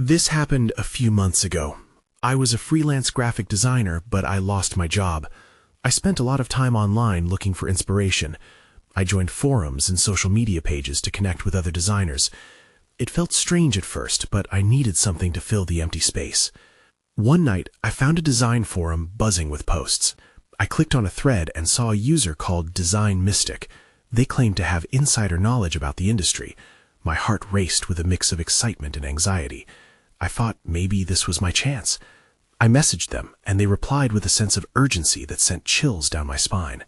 This happened a few months ago. I was a freelance graphic designer, but I lost my job. I spent a lot of time online looking for inspiration. I joined forums and social media pages to connect with other designers. It felt strange at first, but I needed something to fill the empty space. One night, I found a design forum buzzing with posts. I clicked on a thread and saw a user called DesignMystic. They claimed to have insider knowledge about the industry. My heart raced with a mix of excitement and anxiety. I thought maybe this was my chance. I messaged them, and they replied with a sense of urgency that sent chills down my spine.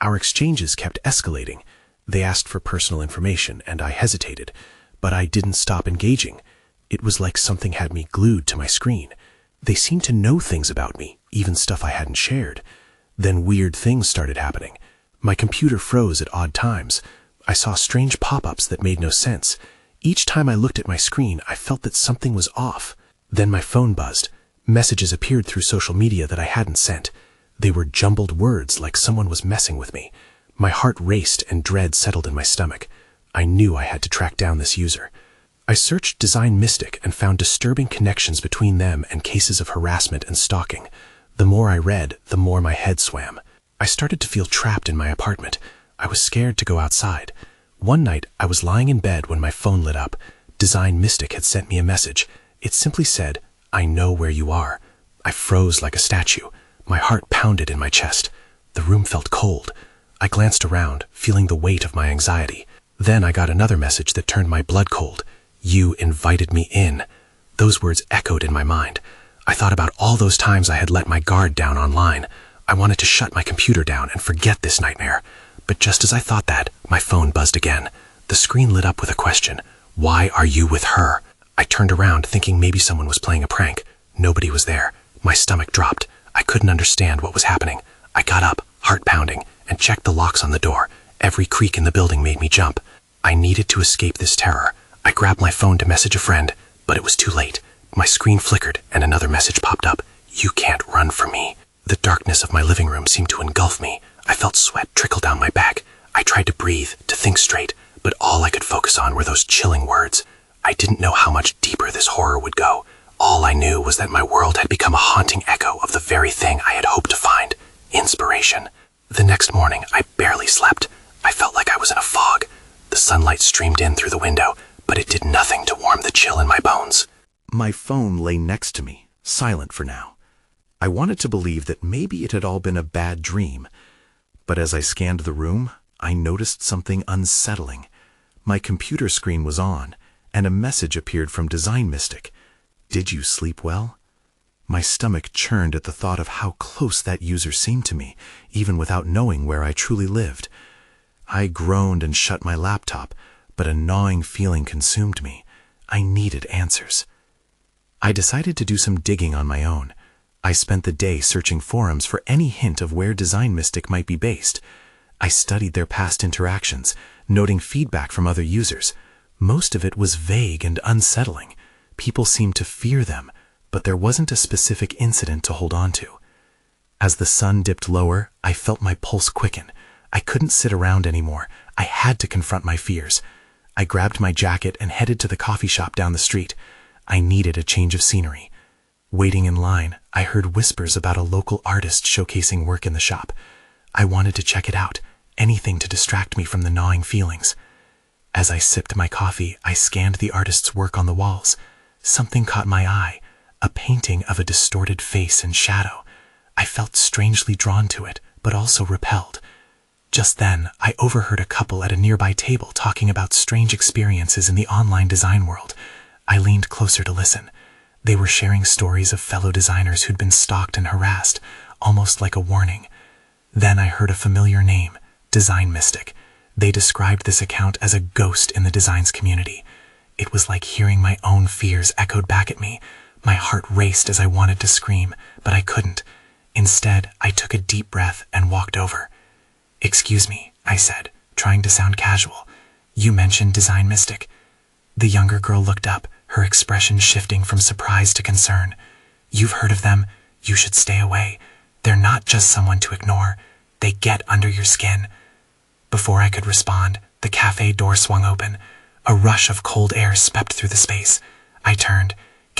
Our exchanges kept escalating. They asked for personal information, and I hesitated, but I didn't stop engaging. It was like something had me glued to my screen. They seemed to know things about me, even stuff I hadn't shared. Then weird things started happening. My computer froze at odd times. I saw strange pop-ups that made no sense. Each time I looked at my screen, I felt that something was off. Then my phone buzzed. Messages appeared through social media that I hadn't sent. They were jumbled words like someone was messing with me. My heart raced and dread settled in my stomach. I knew I had to track down this user. I searched DesignMystic and found disturbing connections between them and cases of harassment and stalking. The more I read, the more my head swam. I started to feel trapped in my apartment. I was scared to go outside. One night, I was lying in bed when my phone lit up. DesignMystic had sent me a message. It simply said, "I know where you are." I froze like a statue. My heart pounded in my chest. The room felt cold. I glanced around, feeling the weight of my anxiety. Then I got another message that turned my blood cold. "You invited me in." Those words echoed in my mind. I thought about all those times I had let my guard down online. I wanted to shut my computer down and forget this nightmare. But just as I thought that, my phone buzzed again. The screen lit up with a question. "Why are you with her?" I turned around thinking maybe someone was playing a prank. Nobody was there. My stomach dropped. I couldn't understand what was happening. I got up, heart pounding, and checked the locks on the door. Every creak in the building made me jump. I needed to escape this terror. I grabbed my phone to message a friend, but it was too late. My screen flickered and another message popped up. "You can't run from me." The darkness of my living room seemed to engulf me. I felt sweat trickle down my back. I tried to breathe, to think straight, but all I could focus on were those chilling words. I didn't know how much deeper this horror would go. All I knew was that my world had become a haunting echo of the very thing I had hoped to find: inspiration. The next morning, I barely slept. I felt like I was in a fog. The sunlight streamed in through the window, but it did nothing to warm the chill in my bones. My phone lay next to me, silent for now. I wanted to believe that maybe it had all been a bad dream. But as I scanned the room, I noticed something unsettling. My computer screen was on, and a message appeared from DesignMystic. "Did you sleep well?" My stomach churned at the thought of how close that user seemed to me, even without knowing where I truly lived. I groaned and shut my laptop, but a gnawing feeling consumed me. I needed answers. I decided to do some digging on my own. I spent the day searching forums for any hint of where DesignMystic might be based. I studied their past interactions, noting feedback from other users. Most of it was vague and unsettling. People seemed to fear them, but there wasn't a specific incident to hold on to. As the sun dipped lower, I felt my pulse quicken. I couldn't sit around anymore. I had to confront my fears. I grabbed my jacket and headed to the coffee shop down the street. I needed a change of scenery. Waiting in line, I heard whispers about a local artist showcasing work in the shop. I wanted to check it out, anything to distract me from the gnawing feelings. As I sipped my coffee, I scanned the artist's work on the walls. Something caught my eye, a painting of a distorted face in shadow. I felt strangely drawn to it, but also repelled. Just then, I overheard a couple at a nearby table talking about strange experiences in the online design world. I leaned closer to listen. They were sharing stories of fellow designers who'd been stalked and harassed, almost like a warning. Then I heard a familiar name, DesignMystic. They described this account as a ghost in the designs community. It was like hearing my own fears echoed back at me. My heart raced as I wanted to scream, but I couldn't. Instead, I took a deep breath and walked over. "Excuse me," I said, trying to sound casual. "You mentioned DesignMystic." The younger girl looked up, her expression shifting from surprise to concern. "You've heard of them. You should stay away. They're not just someone to ignore. They get under your skin." Before I could respond, the cafe door swung open. A rush of cold air swept through the space. I turned,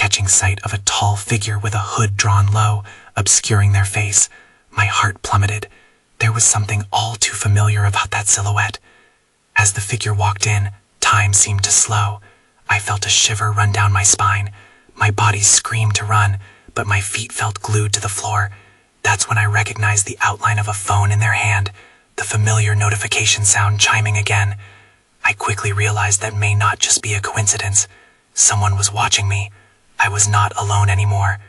catching sight of a tall figure with a hood drawn low, obscuring their face. My heart plummeted. There was something all too familiar about that silhouette. As the figure walked in, time seemed to slow. I felt a shiver run down my spine. My body screamed to run, but my feet felt glued to the floor. That's when I recognized the outline of a phone in their hand, the familiar notification sound chiming again. I quickly realized that may not just be a coincidence. Someone was watching me. I was not alone anymore.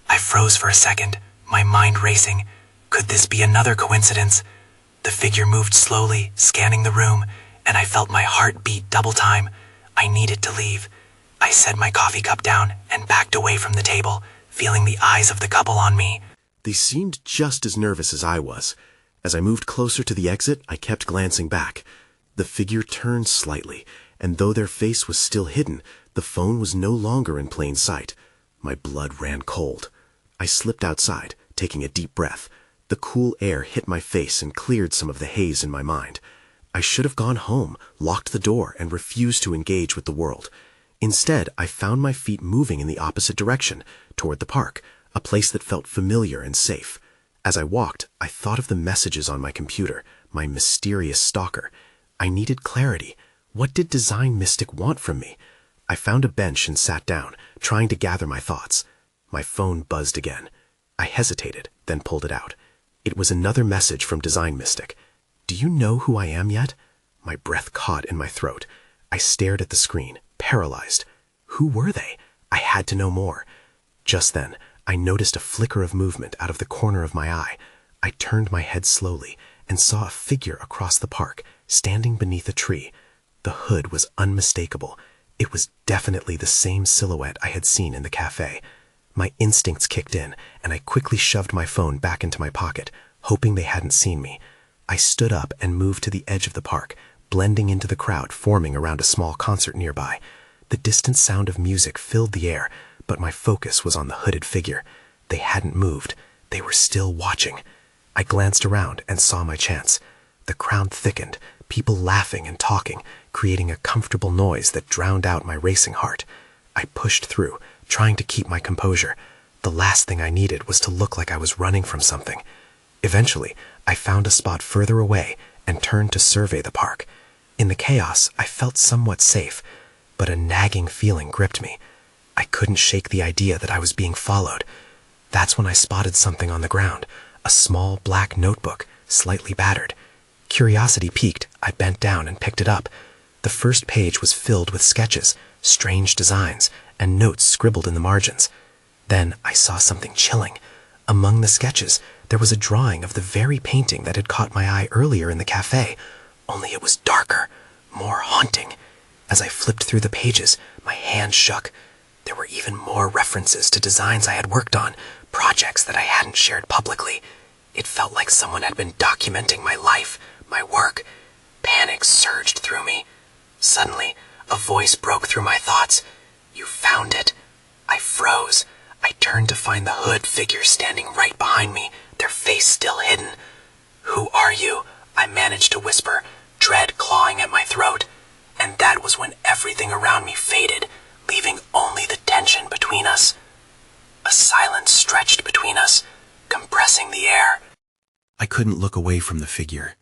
I froze for a second, my mind racing. Could this be another coincidence? The figure moved slowly, scanning the room, and I felt my heart beat double time. I needed to leave. I set my coffee cup down and backed away from the table, feeling the eyes of the couple on me. They seemed just as nervous as I was. As I moved closer to the exit, I kept glancing back. The figure turned slightly, and though their face was still hidden, the phone was no longer in plain sight. My blood ran cold. I slipped outside, taking a deep breath. The cool air hit my face and cleared some of the haze in my mind. I should have gone home, locked the door, and refused to engage with the world. Instead, I found my feet moving in the opposite direction, toward the park, a place that felt familiar and safe. As I walked, I thought of the messages on my computer, my mysterious stalker. I needed clarity. What did DesignMystic want from me? I found a bench and sat down, trying to gather my thoughts. My phone buzzed again. I hesitated, then pulled it out. It was another message from DesignMystic. Do you know who I am yet? My breath caught in my throat. I stared at the screen, paralyzed. Who were they? I had to know more. Just then, I noticed a flicker of movement out of the corner of my eye. I turned my head slowly and saw a figure across the park, standing beneath a tree. The hood was unmistakable. It was definitely the same silhouette I had seen in the cafe. My instincts kicked in, and I quickly shoved my phone back into my pocket, hoping they hadn't seen me. I stood up and moved to the edge of the park, blending into the crowd forming around a small concert nearby. The distant sound of music filled the air, but my focus was on the hooded figure. They hadn't moved. They were still watching. I glanced around and saw my chance. The crowd thickened, people laughing and talking, creating a comfortable noise that drowned out my racing heart. I pushed through, trying to keep my composure. The last thing I needed was to look like I was running from something. Eventually, I found a spot further away and turned to survey the park. In the chaos, I felt somewhat safe, but a nagging feeling gripped me. I couldn't shake the idea that I was being followed. That's when I spotted something on the ground, a small black notebook, slightly battered. Curiosity piqued, I bent down and picked it up. The first page was filled with sketches, strange designs, and notes scribbled in the margins. Then I saw something chilling. Among the sketches, there was a drawing of the very painting that had caught my eye earlier in the cafe, only it was darker, more haunting. As I flipped through the pages, my hands shook. There were even more references to designs I had worked on, projects that I hadn't shared publicly. It felt like someone had been documenting my life, my work. Panic surged through me. Suddenly, a voice broke through my thoughts. You found it. I froze. I turned to find the hood figure standing right behind me, their face still hidden. Who are you? I managed to whisper, dread clawing at my throat. And that was when everything around me faded, leaving only the tension between us. A silence stretched between us, compressing the air. I couldn't look away from the figure.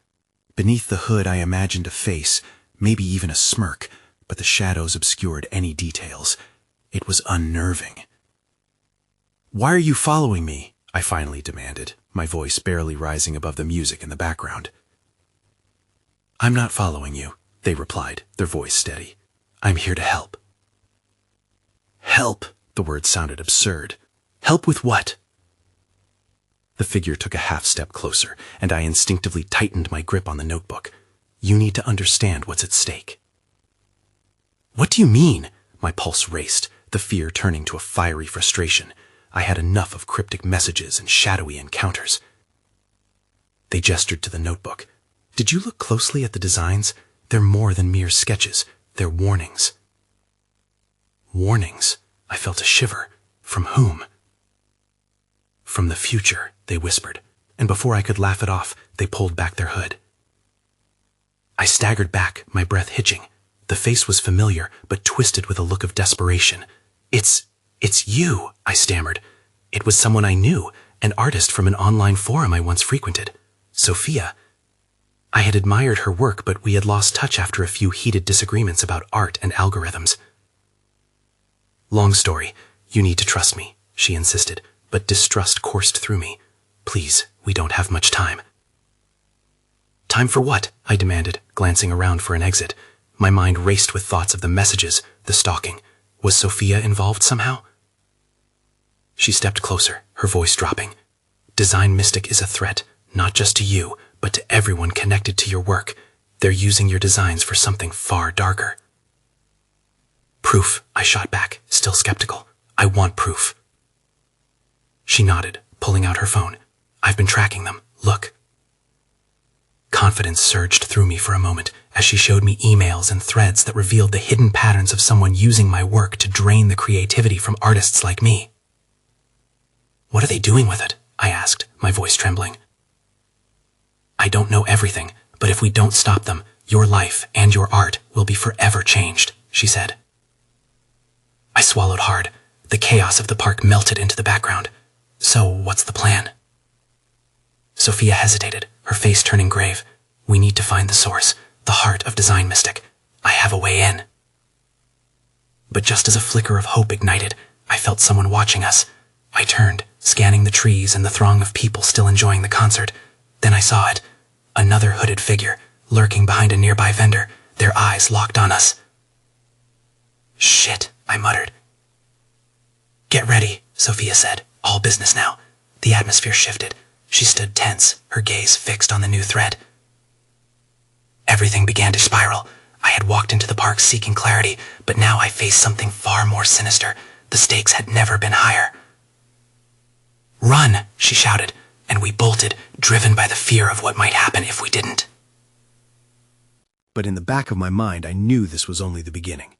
Beneath the hood I imagined a face, maybe even a smirk, but the shadows obscured any details. It was unnerving. "Why are you following me?" I finally demanded, my voice barely rising above the music in the background. "I'm not following you," they replied, their voice steady. "I'm here to help." Help? The word sounded absurd. Help with what? The figure took a half step closer, and I instinctively tightened my grip on the notebook. You need to understand what's at stake. What do you mean? My pulse raced, the fear turning to a fiery frustration. I had enough of cryptic messages and shadowy encounters. They gestured to the notebook. Did you look closely at the designs? They're more than mere sketches. They're warnings. Warnings? I felt a shiver. From whom? From the future, they whispered, and before I could laugh it off, they pulled back their hood. I staggered back, my breath hitching. The face was familiar, but twisted with a look of desperation. It's It's you, I stammered. It was someone I knew, an artist from an online forum I once frequented. Sophia. I had admired her work, but we had lost touch after a few heated disagreements about art and algorithms. Long story. You need to trust me, she insisted, but distrust coursed through me. Please, we don't have much time. Time for what? I demanded, glancing around for an exit. My mind raced with thoughts of the messages, the stalking. Was Sophia involved somehow? She stepped closer, her voice dropping. DesignMystic is a threat, not just to you, but to everyone connected to your work. They're using your designs for something far darker. Proof, I shot back, still skeptical. I want proof. She nodded, pulling out her phone. I've been tracking them. Look. Confidence surged through me for a moment as she showed me emails and threads that revealed the hidden patterns of someone using my work to drain the creativity from artists like me. What are they doing with it? I asked, my voice trembling. I don't know everything, but if we don't stop them, your life and your art will be forever changed, she said. I swallowed hard. The chaos of the park melted into the background. So, what's the plan? Sophia hesitated, her face turning grave. We need to find the source, the heart of DesignMystic. I have a way in. But just as a flicker of hope ignited, I felt someone watching us. I turned, scanning the trees and the throng of people still enjoying the concert. Then I saw it. Another hooded figure, lurking behind a nearby vendor, their eyes locked on us. Shit, I muttered. Get ready, Sophia said. All business now. The atmosphere shifted. She stood tense, her gaze fixed on the new thread. Everything began to spiral. I had walked into the park seeking clarity, but now I faced something far more sinister. The stakes had never been higher. Run, she shouted, and we bolted, driven by the fear of what might happen if we didn't. But in the back of my mind, I knew this was only the beginning.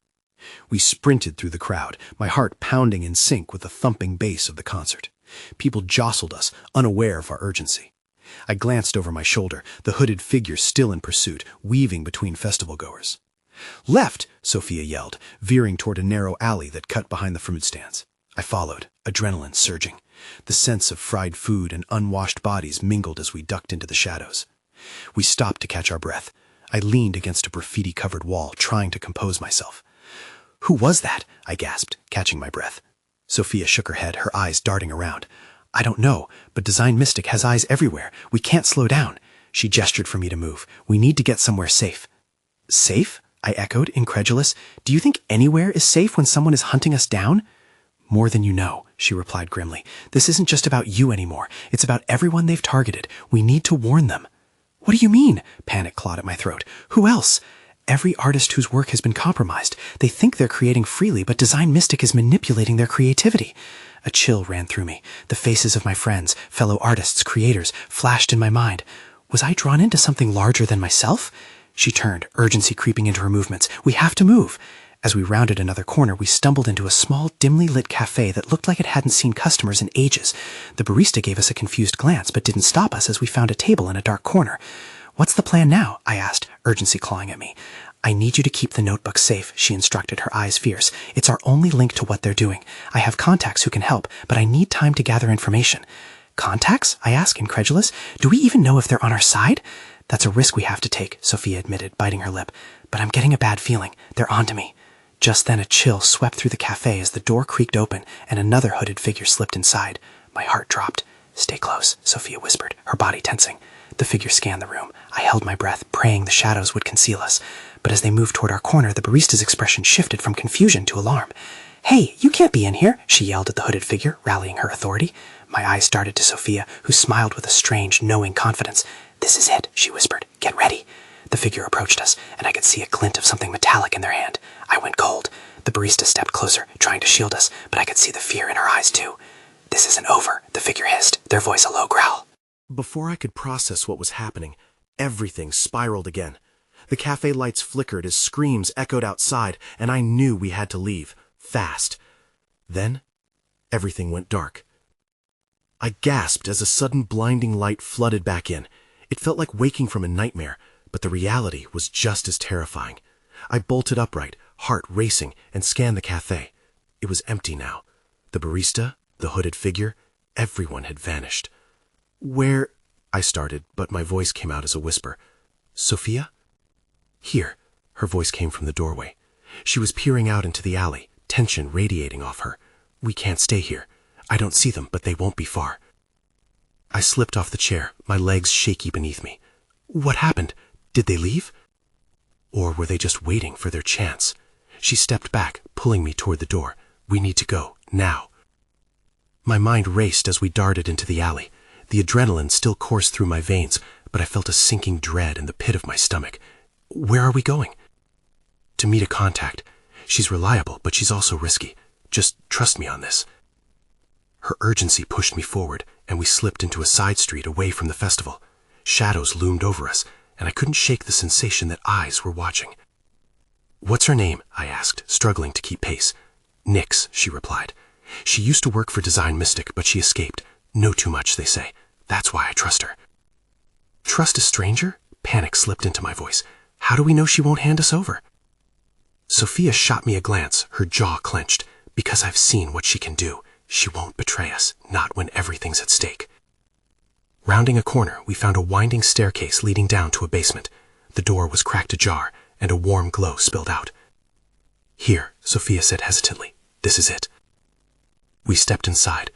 We sprinted through the crowd, my heart pounding in sync with the thumping bass of the concert. People jostled us, unaware of our urgency. I glanced over my shoulder, the hooded figure still in pursuit, weaving between festival-goers. Left, Sophia yelled, veering toward a narrow alley that cut behind the fruit stands. I followed, adrenaline surging. The scents of fried food and unwashed bodies mingled as we ducked into the shadows. We stopped to catch our breath. I leaned against a graffiti-covered wall, trying to compose myself. Who was that? I gasped, catching my breath. Sophia shook her head, her eyes darting around. I don't know, but DesignMystic has eyes everywhere. We can't slow down. She gestured for me to move. We need to get somewhere safe. Safe? I echoed, incredulous. Do you think anywhere is safe when someone is hunting us down? More than you know, she replied grimly. This isn't just about you anymore. It's about everyone they've targeted. We need to warn them. What do you mean? Panic clawed at my throat. Who else? Every artist whose work has been compromised. They think they're creating freely, but DesignMystic is manipulating their creativity. A chill ran through me. The faces of my friends, fellow artists, creators, flashed in my mind. Was I drawn into something larger than myself? She turned, urgency creeping into her movements. We have to move. As we rounded another corner, we stumbled into a small, dimly lit cafe that looked like it hadn't seen customers in ages. The barista gave us a confused glance, but didn't stop us as we found a table in a dark corner. What's the plan now? I asked, urgency clawing at me. I need you to keep the notebook safe, she instructed, her eyes fierce. It's our only link to what they're doing. I have contacts who can help, but I need time to gather information. Contacts? I asked, incredulous. Do we even know if they're on our side? That's a risk we have to take, Sophia admitted, biting her lip. But I'm getting a bad feeling. They're onto me. Just then a chill swept through the cafe as the door creaked open and another hooded figure slipped inside. My heart dropped. Stay close, Sophia whispered, her body tensing. The figure scanned the room. I held my breath, praying the shadows would conceal us. But as they moved toward our corner, the barista's expression shifted from confusion to alarm. Hey, you can't be in here, she yelled at the hooded figure, rallying her authority. My eyes darted to Sophia, who smiled with a strange, knowing confidence. This is it, she whispered. Get ready. The figure approached us, and I could see a glint of something metallic in their hand. I went cold. The barista stepped closer, trying to shield us, but I could see the fear in her eyes too. This isn't over, the figure hissed, their voice a low growl. Before I could process what was happening, everything spiraled again. The cafe lights flickered as screams echoed outside, and I knew we had to leave, fast. Then, everything went dark. I gasped as a sudden blinding light flooded back in. It felt like waking from a nightmare, but the reality was just as terrifying. I bolted upright, heart racing, and scanned the cafe. It was empty now. The barista, the hooded figure, everyone had vanished. Where? I started, but my voice came out as a whisper. Sophia? Here. Her voice came from the doorway. She was peering out into the alley, tension radiating off her. We can't stay here. I don't see them, but they won't be far. I slipped off the chair, my legs shaky beneath me. What happened? Did they leave? Or were they just waiting for their chance? She stepped back, pulling me toward the door. We need to go, now. My mind raced as we darted into the alley. The adrenaline still coursed through my veins, but I felt a sinking dread in the pit of my stomach. Where are we going? To meet a contact. She's reliable, but she's also risky. Just trust me on this. Her urgency pushed me forward, and we slipped into a side street away from the festival. Shadows loomed over us, and I couldn't shake the sensation that eyes were watching. What's her name? I asked, struggling to keep pace. Nyx, she replied. She used to work for DesignMystic, but she escaped. Know too much, they say. That's why I trust her. Trust a stranger? Panic slipped into my voice. How do we know she won't hand us over? Sophia shot me a glance, her jaw clenched. Because I've seen what she can do. She won't betray us, not when everything's at stake. Rounding a corner, we found a winding staircase leading down to a basement. The door was cracked ajar, and a warm glow spilled out. Here, Sophia said hesitantly. This is it. We stepped inside.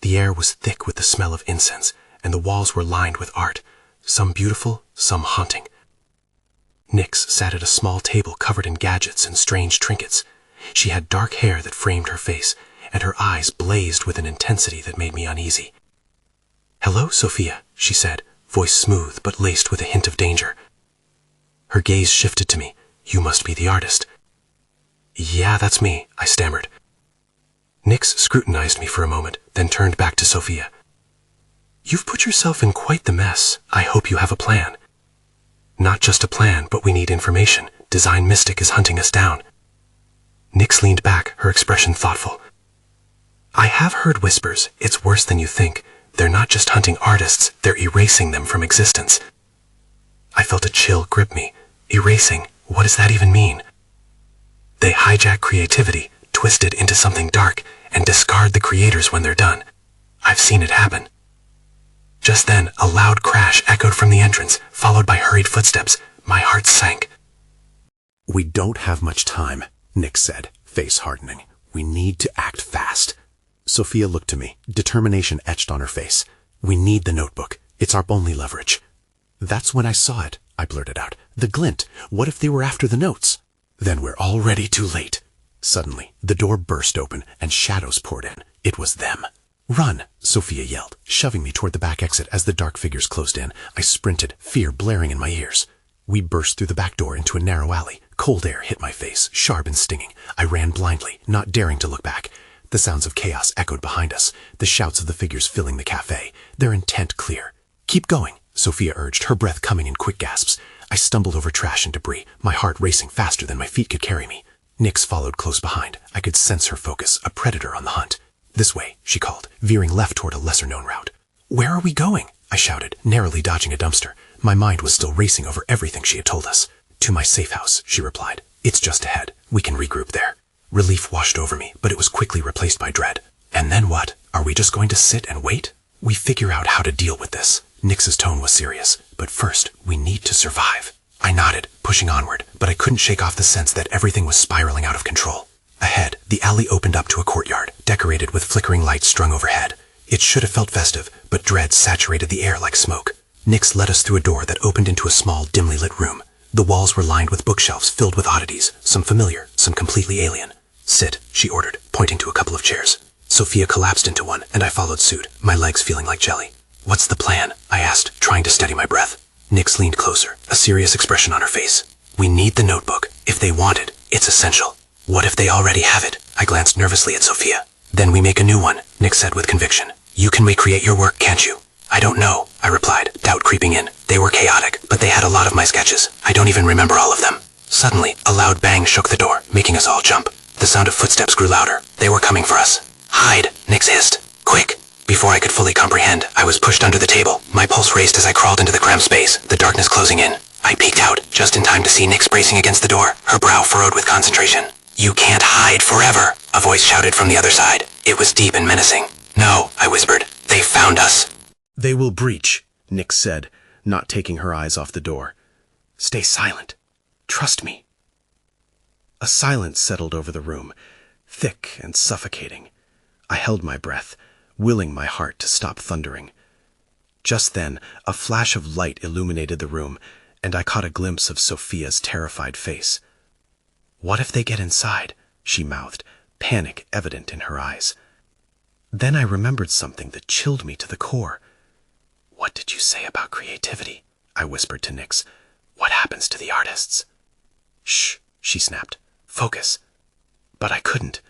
The air was thick with the smell of incense, and the walls were lined with art, some beautiful, some haunting. Nyx sat at a small table covered in gadgets and strange trinkets. She had dark hair that framed her face, and her eyes blazed with an intensity that made me uneasy. Hello, Sophia, she said, voice smooth but laced with a hint of danger. Her gaze shifted to me. You must be the artist. Yeah, that's me, I stammered. Nyx scrutinized me for a moment, then turned back to Sophia. You've put yourself in quite the mess. I hope you have a plan. Not just a plan, but we need information. DesignMystic is hunting us down. Nyx leaned back, her expression thoughtful. I have heard whispers. It's worse than you think. They're not just hunting artists, they're erasing them from existence. I felt a chill grip me. Erasing? What does that even mean? They hijack creativity, twist it into something dark, and discard the creators when they're done. I've seen it happen. Just then, a loud crash echoed from the entrance, followed by hurried footsteps. My heart sank. We don't have much time, Nyx said, face hardening. We need to act fast. Sophia looked to me, determination etched on her face. We need the notebook. It's our only leverage. That's when I saw it, I blurted out. The glint. What if they were after the notes? Then we're already too late. Suddenly, the door burst open and shadows poured in. It was them. Run, Sophia yelled, shoving me toward the back exit as the dark figures closed in. I sprinted, fear blaring in my ears. We burst through the back door into a narrow alley. Cold air hit my face, sharp and stinging. I ran blindly, not daring to look back. The sounds of chaos echoed behind us, the shouts of the figures filling the cafe, their intent clear. Keep going, Sophia urged, her breath coming in quick gasps. I stumbled over trash and debris, my heart racing faster than my feet could carry me. Nyx followed close behind. I could sense her focus, a predator on the hunt. This way, she called, veering left toward a lesser-known route. Where are we going? I shouted, narrowly dodging a dumpster. My mind was still racing over everything she had told us. To my safe house, she replied. It's just ahead. We can regroup there. Relief washed over me, but it was quickly replaced by dread. And then what? Are we just going to sit and wait? We figure out how to deal with this. Nyx's tone was serious. But first, we need to survive. I nodded, pushing onward, but I couldn't shake off the sense that everything was spiraling out of control. Ahead, the alley opened up to a courtyard, decorated with flickering lights strung overhead. It should have felt festive, but dread saturated the air like smoke. Nyx led us through a door that opened into a small, dimly lit room. The walls were lined with bookshelves filled with oddities, some familiar, some completely alien. Sit, she ordered, pointing to a couple of chairs. Sophia collapsed into one, and I followed suit, my legs feeling like jelly. What's the plan? I asked, trying to steady my breath. Nyx leaned closer, a serious expression on her face. We need the notebook. If they want it, it's essential. What if they already have it? I glanced nervously at Sophia. Then we make a new one, Nyx said with conviction. You can recreate your work, can't you? I don't know, I replied, doubt creeping in. They were chaotic, but they had a lot of my sketches. I don't even remember all of them. Suddenly, a loud bang shook the door, making us all jump. The sound of footsteps grew louder. They were coming for us. Hide, Nyx hissed. Quick! Before I could fully comprehend, I was pushed under the table. My pulse raced as I crawled into the cramped space, the darkness closing in. I peeked out, just in time to see Nyx bracing against the door, her brow furrowed with concentration. "You can't hide forever," a voice shouted from the other side. It was deep and menacing. "No," I whispered. "They found us." "They will breach," Nyx said, not taking her eyes off the door. "Stay silent. Trust me." A silence settled over the room, thick and suffocating. I held my breath, willing my heart to stop thundering. Just then, a flash of light illuminated the room, and I caught a glimpse of Sophia's terrified face. "What if they get inside?" she mouthed, panic evident in her eyes. Then I remembered something that chilled me to the core. "What did you say about creativity?" I whispered to Nyx. "What happens to the artists?" "Shh," she snapped. "Focus." But I couldn't.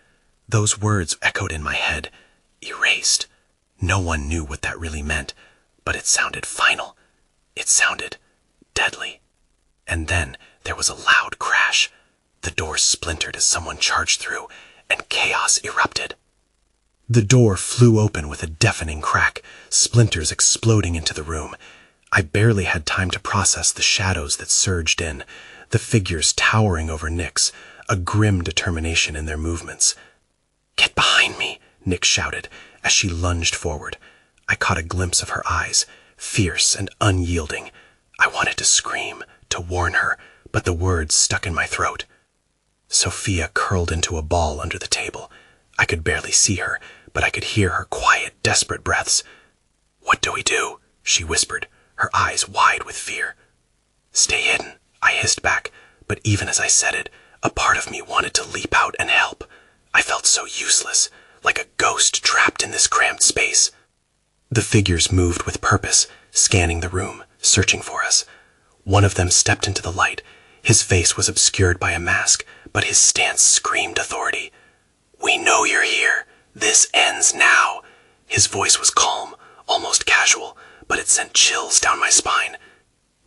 Those words echoed in my head, erased. No one knew what that really meant, but it sounded final. It sounded deadly. And then there was a loud crash. The door splintered as someone charged through, and chaos erupted. The door flew open with a deafening crack, splinters exploding into the room. I barely had time to process the shadows that surged in, the figures towering over Nyx, a grim determination in their movements. "Get behind me," Nyx shouted as she lunged forward. I caught a glimpse of her eyes, fierce and unyielding. I wanted to scream, to warn her, but the words stuck in my throat. Sophia curled into a ball under the table. I could barely see her, but I could hear her quiet, desperate breaths. "What do we do?" she whispered, her eyes wide with fear. "Stay hidden," I hissed back, but even as I said it, a part of me wanted to leap out and help. I felt so useless, like a ghost trapped in this cramped space. The figures moved with purpose, scanning the room, searching for us. One of them stepped into the light. His face was obscured by a mask, but his stance screamed authority. "We know you're here. This ends now." His voice was calm, almost casual, but it sent chills down my spine.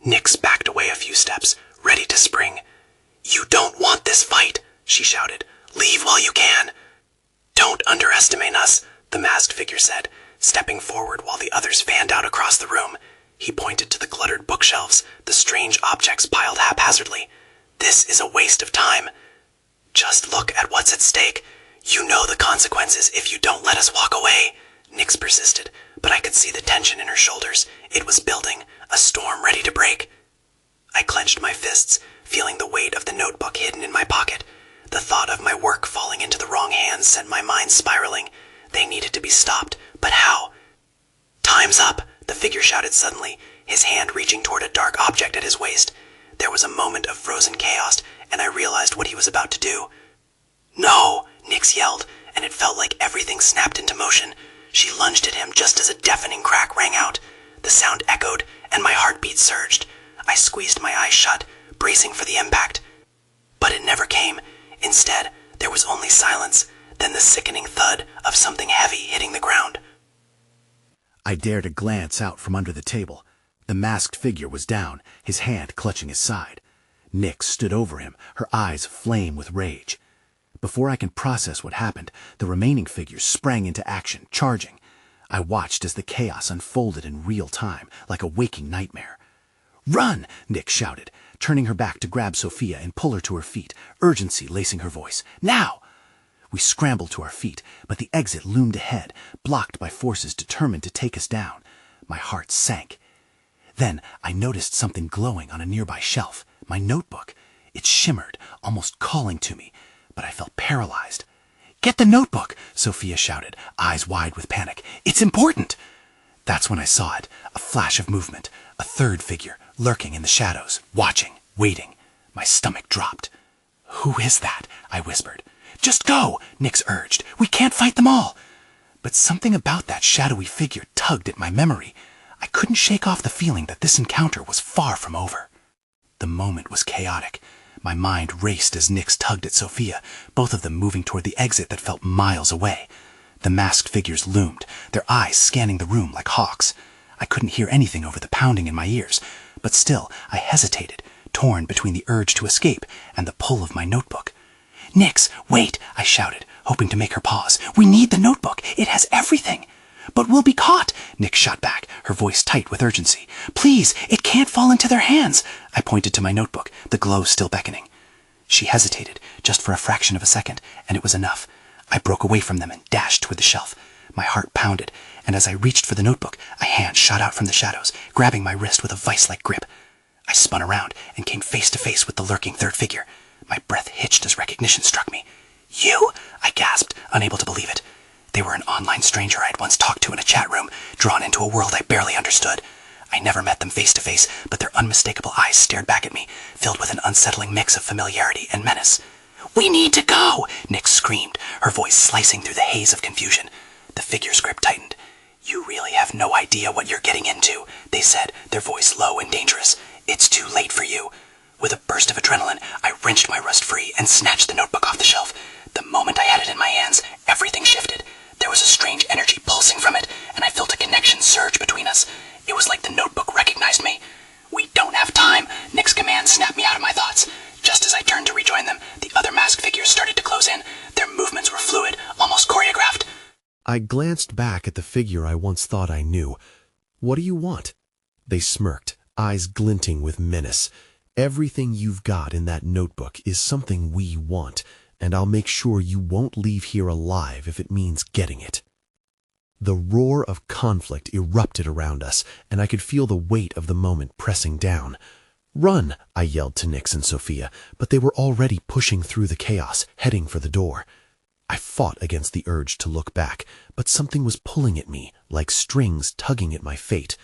Nyx backed away a few steps, ready to spring. "You don't want this fight," she shouted. "Leave while you can." "Don't underestimate us," the masked figure said, stepping forward while the others fanned out across the room. He pointed to the cluttered bookshelves, the strange objects piled haphazardly. "This is a waste of time. Just look at what's at stake. You know the consequences if you don't let us walk away." Nyx persisted, but I could see the tension in her shoulders. It was building, a storm ready to break. I clenched my fists, feeling the weight of the notebook hidden in my pocket. The thought of my work falling into the wrong hands sent my mind spiraling. They needed to be stopped, but how? "Time's up," the figure shouted suddenly, his hand reaching toward a dark object at his waist. There was a moment of frozen chaos, and I realized what he was about to do. "No!" Nyx yelled, and it felt like everything snapped into motion. She lunged at him just as a deafening crack rang out. The sound echoed, and my heartbeat surged. I squeezed my eyes shut, bracing for the impact. But it never came. Instead, there was only silence, then the sickening thud of something heavy hitting the ground. I dared a glance out from under the table. The masked figure was down, his hand clutching his side. Nyx stood over him, her eyes aflame with rage. Before I can process what happened, the remaining figures sprang into action, charging. I watched as the chaos unfolded in real time, like a waking nightmare. "Run!" Nyx shouted, turning her back to grab Sophia and pull her to her feet, urgency lacing her voice. "Now!" We scrambled to our feet, but the exit loomed ahead, blocked by forces determined to take us down. My heart sank. Then I noticed something glowing on a nearby shelf, my notebook. It shimmered, almost calling to me, but I felt paralyzed. "Get the notebook!" Sophia shouted, eyes wide with panic. "It's important!" That's when I saw it, a flash of movement, a third figure, lurking in the shadows, watching, waiting. My stomach dropped. "Who is that?" I whispered. "Just go," Nyx urged. "We can't fight them all." But something about that shadowy figure tugged at my memory. I couldn't shake off the feeling that this encounter was far from over. The moment was chaotic. My mind raced as Nyx tugged at Sophia, both of them moving toward the exit that felt miles away. The masked figures loomed, their eyes scanning the room like hawks. I couldn't hear anything over the pounding in my ears, but still I hesitated, torn between the urge to escape and the pull of my notebook. "Nyx, wait!" I shouted, hoping to make her pause. "We need the notebook. It has everything." "But we'll be caught," Nyx shot back, her voice tight with urgency. "Please, it can't fall into their hands." I pointed to my notebook, the glow still beckoning. She hesitated, just for a fraction of a second, and it was enough. I broke away from them and dashed toward the shelf. My heart pounded, and as I reached for the notebook, a hand shot out from the shadows, grabbing my wrist with a vice-like grip. I spun around and came face to face with the lurking third figure. My breath hitched as recognition struck me. "You?" I gasped, unable to believe it. They were an online stranger I'd once talked to in a chat room, drawn into a world I barely understood. I never met them face to face, but their unmistakable eyes stared back at me, filled with an unsettling mix of familiarity and menace. "We need to go!" Nyx screamed, her voice slicing through the haze of confusion. The figure's grip tightened. "You really have no idea what you're getting into," they said, their voice low and dangerous. "It's too late for you." With a burst of adrenaline, I wrenched my wrist free and snatched the notebook off the shelf. The moment I had it in my hands, everything shifted. There was a strange energy pulsing from it, and I felt a connection surge between us. It was like the notebook recognized me. "We don't have time," Nyx's command snapped me out of my thoughts. Just as I turned to rejoin them, the other masked figures started to close in. Their movements were fluid, almost choreographed. I glanced back at the figure I once thought I knew. "What do you want?" They smirked, eyes glinting with menace. "Everything you've got in that notebook is something we want, and I'll make sure you won't leave here alive if it means getting it." The roar of conflict erupted around us, and I could feel the weight of the moment pressing down. "Run!" I yelled to Nyx and Sophia, but they were already pushing through the chaos, heading for the door. I fought against the urge to look back, but something was pulling at me, like strings tugging at my fate.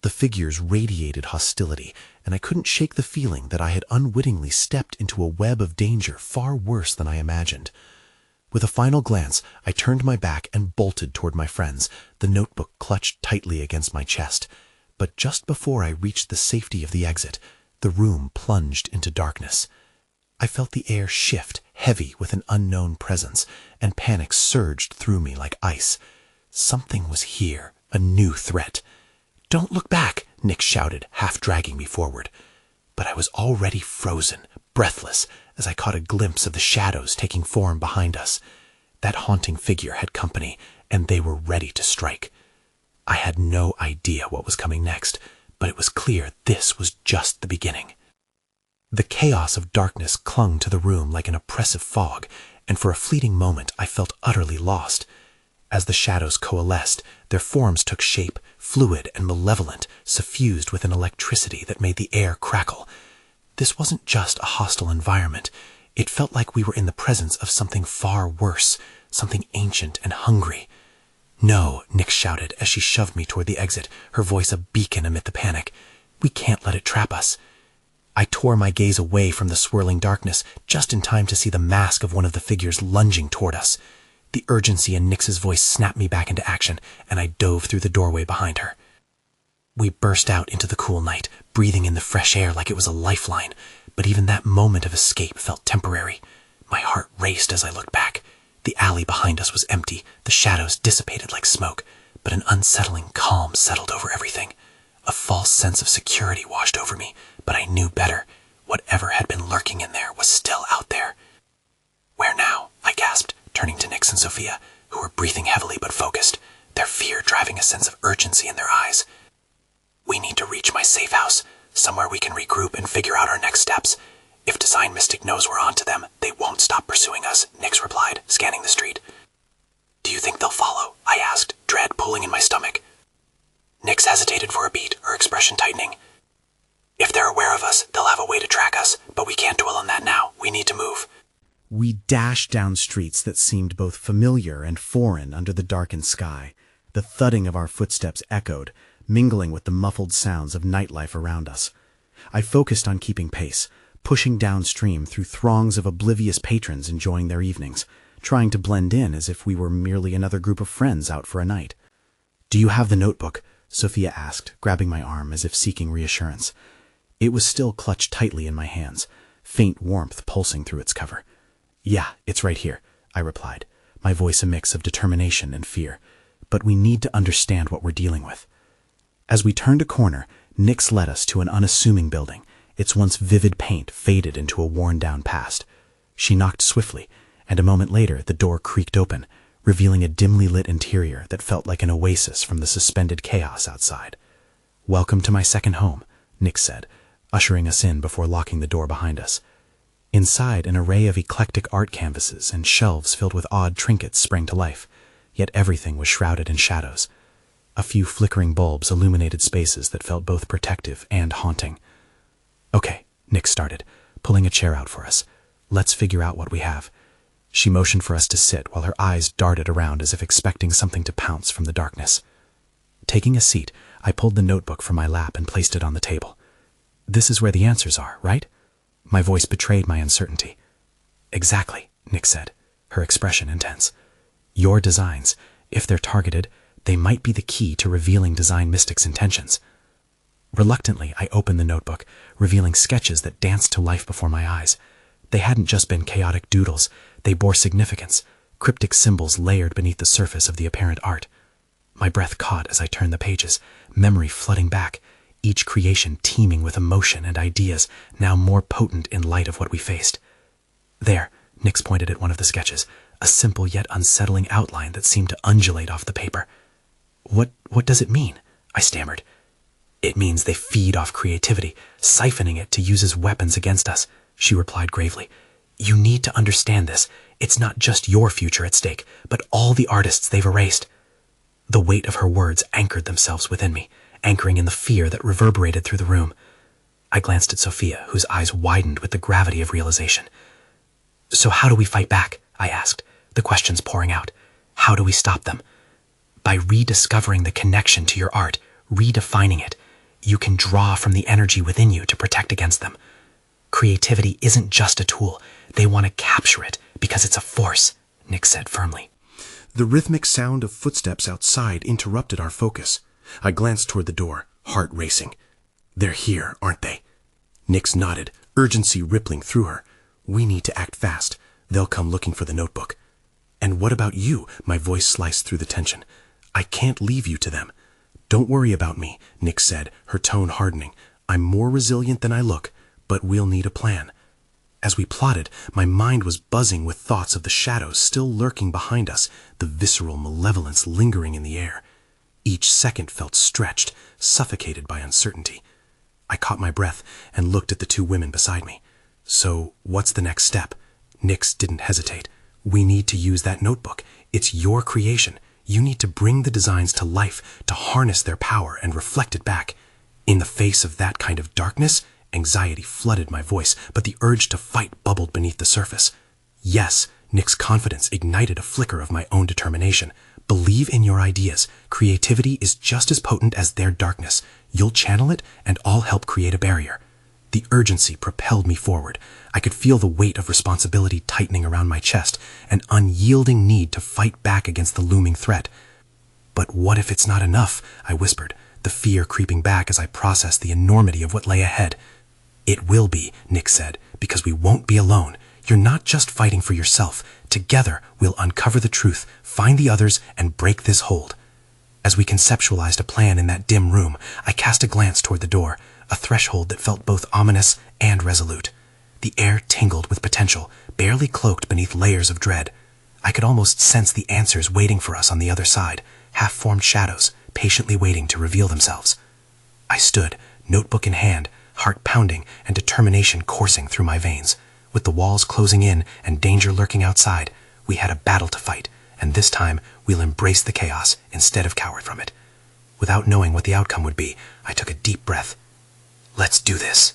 The figures radiated hostility, and I couldn't shake the feeling that I had unwittingly stepped into a web of danger far worse than I imagined. With a final glance, I turned my back and bolted toward my friends, the notebook clutched tightly against my chest. But just before I reached the safety of the exit, the room plunged into darkness. I felt the air shift, heavy with an unknown presence, and panic surged through me like ice. Something was here, a new threat. "Don't look back," Nyx shouted, half dragging me forward. But I was already frozen, breathless, as I caught a glimpse of the shadows taking form behind us. That haunting figure had company, and they were ready to strike. I had no idea what was coming next, but it was clear this was just the beginning. The chaos of darkness clung to the room like an oppressive fog, and for a fleeting moment I felt utterly lost. As the shadows coalesced, their forms took shape, fluid and malevolent, suffused with an electricity that made the air crackle. This wasn't just a hostile environment. It felt like we were in the presence of something far worse, something ancient and hungry. "No," Nyx shouted as she shoved me toward the exit, her voice a beacon amid the panic. "We can't let it trap us." I tore my gaze away from the swirling darkness, just in time to see the mask of one of the figures lunging toward us. The urgency in Nyx's voice snapped me back into action, and I dove through the doorway behind her. We burst out into the cool night, breathing in the fresh air like it was a lifeline, but even that moment of escape felt temporary. My heart raced as I looked back. The alley behind us was empty, the shadows dissipated like smoke, but an unsettling calm settled over everything. A false sense of security washed over me, but I knew better. Whatever had been lurking in there was still out there. "Where now?" I gasped, turning to Nyx and Sophia, who were breathing heavily but focused, their fear driving a sense of urgency in their eyes. "We need to reach my safe house, somewhere we can regroup and figure out our next steps. If DesignMystic knows we're onto them, they won't stop pursuing us," Nyx replied, scanning the street. "Do you think they'll follow?" I asked, dread pulling in my stomach. Nyx hesitated for a beat, her expression tightening. "If they're aware of us, they'll have a way to track us, but we can't dwell on that now. We need to move." We dashed down streets that seemed both familiar and foreign under the darkened sky. The thudding of our footsteps echoed, mingling with the muffled sounds of nightlife around us. I focused on keeping pace, pushing downstream through throngs of oblivious patrons enjoying their evenings, trying to blend in as if we were merely another group of friends out for a night. "Do you have the notebook?" Sophia asked, grabbing my arm as if seeking reassurance. It was still clutched tightly in my hands, faint warmth pulsing through its cover. "Yeah, it's right here," I replied, my voice a mix of determination and fear. "But we need to understand what we're dealing with." As we turned a corner, Nyx led us to an unassuming building, its once vivid paint faded into a worn-down past. She knocked swiftly, and a moment later the door creaked open, revealing a dimly lit interior that felt like an oasis from the suspended chaos outside. "Welcome to my second home," Nyx said, ushering us in before locking the door behind us. Inside, an array of eclectic art canvases and shelves filled with odd trinkets sprang to life, yet everything was shrouded in shadows. A few flickering bulbs illuminated spaces that felt both protective and haunting. "Okay," Nick started, pulling a chair out for us. "Let's figure out what we have." She motioned for us to sit while her eyes darted around as if expecting something to pounce from the darkness. Taking a seat, I pulled the notebook from my lap and placed it on the table. "This is where the answers are, right?" My voice betrayed my uncertainty. "Exactly," Nick said, her expression intense. "Your designs, if they're targeted, they might be the key to revealing DesignMystic's intentions." Reluctantly, I opened the notebook, revealing sketches that danced to life before my eyes. They hadn't just been chaotic doodles, they bore significance, cryptic symbols layered beneath the surface of the apparent art. My breath caught as I turned the pages, memory flooding back, each creation teeming with emotion and ideas now more potent in light of what we faced. "There," Nix pointed at one of the sketches, a simple yet unsettling outline that seemed to undulate off the paper. What does it mean?" I stammered. "It means they feed off creativity, siphoning it to use as weapons against us," she replied gravely. "You need to understand this. It's not just your future at stake, but all the artists they've erased." The weight of her words anchored themselves within me, anchoring in the fear that reverberated through the room. I glanced at Sophia, whose eyes widened with the gravity of realization. "So how do we fight back?" I asked, the questions pouring out. "How do we stop them?" "By rediscovering the connection to your art, redefining it. You can draw from the energy within you to protect against them. Creativity isn't just a tool. They want to capture it because it's a force," Nick said firmly. The rhythmic sound of footsteps outside interrupted our focus. I glanced toward the door, heart racing. "They're here, aren't they?" Nix nodded, urgency rippling through her. "We need to act fast. They'll come looking for the notebook." "And what about you?" My voice sliced through the tension. "I can't leave you to them." "Don't worry about me," Nix said, her tone hardening. "I'm more resilient than I look, but we'll need a plan." As we plotted, my mind was buzzing with thoughts of the shadows still lurking behind us, the visceral malevolence lingering in the air. Each second felt stretched, suffocated by uncertainty. I caught my breath and looked at the two women beside me. "So, what's the next step?" Nix didn't hesitate. "We need to use that notebook. It's your creation. You need to bring the designs to life, to harness their power and reflect it back." In the face of that kind of darkness, anxiety flooded my voice, but the urge to fight bubbled beneath the surface. "Yes," Nick's confidence ignited a flicker of my own determination. "Believe in your ideas. Creativity is just as potent as their darkness. You'll channel it, and I'll help create a barrier." The urgency propelled me forward. I could feel the weight of responsibility tightening around my chest, an unyielding need to fight back against the looming threat. "But what if it's not enough?" I whispered, the fear creeping back as I processed the enormity of what lay ahead. "It will be," Nick said, "because we won't be alone. You're not just fighting for yourself. Together, we'll uncover the truth, find the others, and break this hold." As we conceptualized a plan in that dim room, I cast a glance toward the door, a threshold that felt both ominous and resolute. The air tingled with potential, barely cloaked beneath layers of dread. I could almost sense the answers waiting for us on the other side, half-formed shadows, patiently waiting to reveal themselves. I stood, notebook in hand, heart pounding and determination coursing through my veins. With the walls closing in and danger lurking outside, we had a battle to fight, and this time we'll embrace the chaos instead of cower from it. Without knowing what the outcome would be, I took a deep breath. "Let's do this."